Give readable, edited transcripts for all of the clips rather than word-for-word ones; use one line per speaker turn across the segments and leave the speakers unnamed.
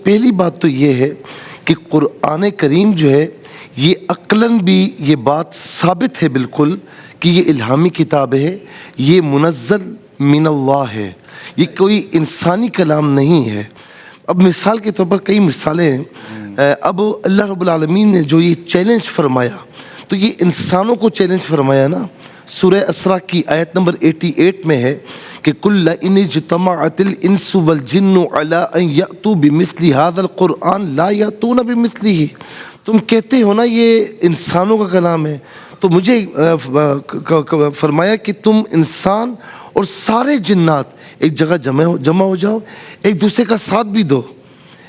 پہلی بات تو یہ ہے کہ قرآن کریم جو ہے یہ عقلاً بھی یہ بات ثابت ہے بالکل کہ یہ الہامی کتاب ہے، یہ منزل من اللہ ہے، یہ کوئی انسانی کلام نہیں ہے۔ اب مثال کے طور پر کئی مثالیں ہیں۔ اب اللہ رب العالمین نے جو یہ چیلنج فرمایا تو یہ انسانوں کو چیلنج فرمایا نا۔ سورہ اسراء کی آیت نمبر 88 میں ہے کہ کل ان اجتمعت الانس والجن علی ان یأتوا بمثل هذا القرآن لا یأتون بمثلہ۔ تم کہتے ہو نا یہ انسانوں کا کلام ہے، تو مجھے فرمایا کہ تم انسان اور سارے جنات ایک جگہ جمع ہو جاؤ، ایک دوسرے کا ساتھ بھی دو،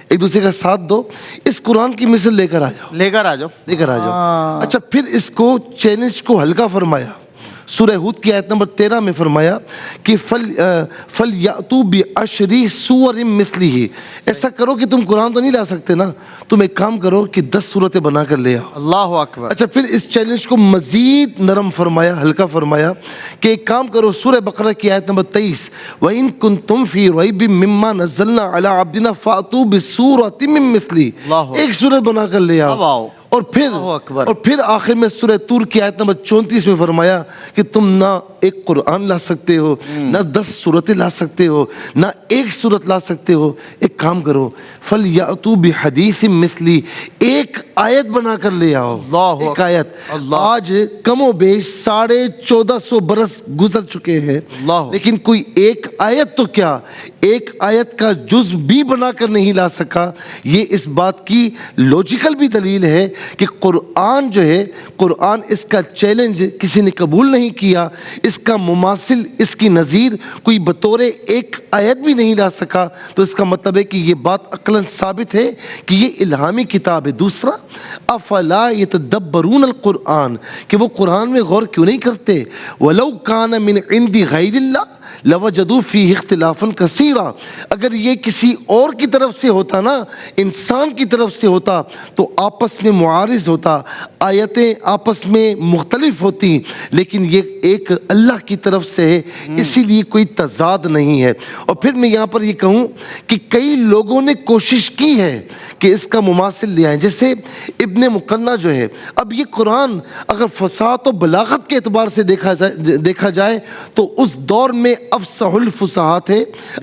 ایک دوسرے کا ساتھ دو، اس قرآن کی مثل لے کر آ جاؤ۔ اچھا، پھر اس کو چیلنج کو ہلکا فرمایا۔ سورہ ہود کی آیت نمبر 13 میں فرمایا کہ فَلْيَأْتُوا بِعَشْرِ سُوَرٍ مِثْلِهِ۔ ایسا کرو کہ تم قرآن تو نہیں لا سکتے نا، تم ایک کام کرو کہ 10 صورتیں بنا کر لے آؤ۔ اللہ اکبر۔ اچھا، پھر اس چیلنج کو مزید نرم فرمایا، ہلکا فرمایا کہ ایک کام کرو، سورہ بقرہ کی آیت نمبر 23 وَإِن كُنتُمْ فِي رَيْبٍ مِّمَّا نَزَّلْنَا عَلَىٰ عَبْدِنَا فَأْتُوا بِسُورَةٍ مِّن مِّثْلِهِ، ایک سورت بنا کر لے آؤ۔ اور پھر آخر میں سورہ طور کی آیت نمبر 34 میں فرمایا کہ تم نہ ایک قرآن لا سکتے ہو، نہ 10 سورتیں لا سکتے ہو، نہ ایک سورت لا سکتے ہو، ایک کام کرو فَلْيَأْتُوا بِحَدِيثٍ مِّثْلِهِ، ایک آیت بنا کر لے آؤ۔ ایک آیت۔ آج کم و بیش 1450 برس گزر چکے ہیں، لیکن کوئی ایک آیت تو کیا، ایک آیت کا جز بھی بنا کر نہیں لا سکا۔ یہ اس بات کی لوجیکل بھی دلیل ہے کہ قرآن جو ہے، قرآن اس کا چیلنج کسی نے قبول نہیں کیا، اس کا مماثل، اس کی نظیر کوئی بطور ایک آیت بھی نہیں لا سکا، تو اس کا مطلب ہے کہ یہ بات عقلاً ثابت ہے کہ یہ الہامی کتاب ہے۔ دوسرا، افلا یتدبرون القرآن، کہ وہ قرآن میں غور کیوں نہیں کرتے؟ ولو کان من عند غیر اللہ لوجدوا فیہ اختلافا کثیرا، اگر یہ کسی اور کی طرف سے ہوتا نا، انسان کی طرف سے ہوتا تو آپس میں معارض ہوتا، آیتیں آپس میں مختلف ہوتی، لیکن یہ ایک اللہ کی طرف سے ہے، اسی لیے کوئی تضاد نہیں ہے۔ اور پھر میں یہاں پر یہ کہوں کہ کئی لوگوں نے کوشش کی ہے کہ اس کا مماثل لے آئیں، جیسے ابن مقنع جو ہے۔ اب یہ قرآن اگر فصاحت و بلاغت کے اعتبار سے دیکھا جائے تو اس دور میں افصح الفصحاء تھے،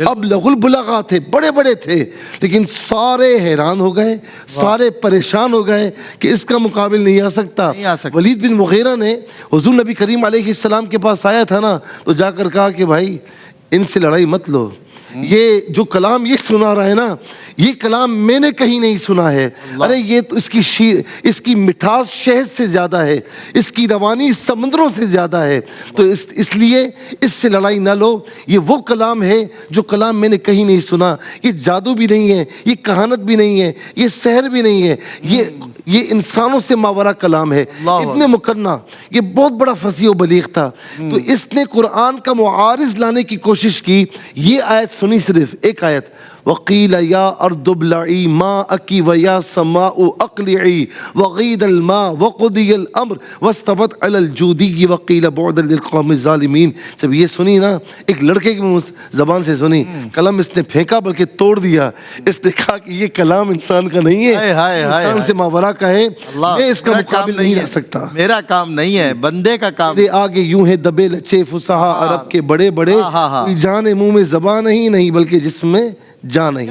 ابلغ البلاغاء تھے، بڑے بڑے تھے، لیکن سارے حیران ہو گئے، سارے پریشان ہو گئے کہ اس کا مقابل نہیں آ سکتا۔ ولید بن مغیرہ نے حضور نبی کریم علیہ السلام کے پاس آیا تھا نا، تو جا کر کہا کہ بھائی ان سے لڑائی مت لو، یہ جو کلام یہ سنا رہا ہے نا، یہ کلام میں نے کہیں نہیں سنا ہے، ارے یہ تو اس کی مٹھاس شہد سے زیادہ ہے، اس کی روانی سمندروں سے زیادہ ہے، تو اس لیے اس سے لڑائی نہ لو، یہ وہ کلام ہے جو کلام میں نے کہیں نہیں سنا، یہ جادو بھی نہیں ہے، یہ کہانت بھی نہیں ہے، یہ سحر بھی نہیں ہے، یہ انسانوں سے ماورا کلام ہے۔ ابن مقنع یہ بہت بڑا فصیح و بلیغ تھا، تو اس نے قرآن کا معارض لانے کی کوشش کی۔ یہ آیت سنی، صرف ایک آیت، وَقِيلَ يَا أَرْضُ ابْلَعِي مَاءَكِ وَيَا سَمَاءُ أَقْلِعِي وَغِيضَ الْمَاءُ وَقُضِيَ الْأَمْرُ وَاسْتَوَتْ عَلَى الْجُودِيِّ وَقِيلَ بُعْدًا لِلْقَوْمِ الظَّالِمِينَ۔ جب یہ سنی نا، ایک لڑکے کی زبان سے سنی، قلم اس نے پھینکا بلکہ توڑ دیا، اس نے کہا کہ یہ کلام انسان کا نہیں ہے، انسان سے ماورا کا ہے، میں اس کا مقابل نہیں رہ سکتا،
میرا کام نہیں ہے، بندے کا کام۔
آگے یوں ہے دبے لچے فصحا عرب کے بڑے بڑے، کوئی جان منہ میں زبان نہیں بلکہ جسم میں جان نہیں۔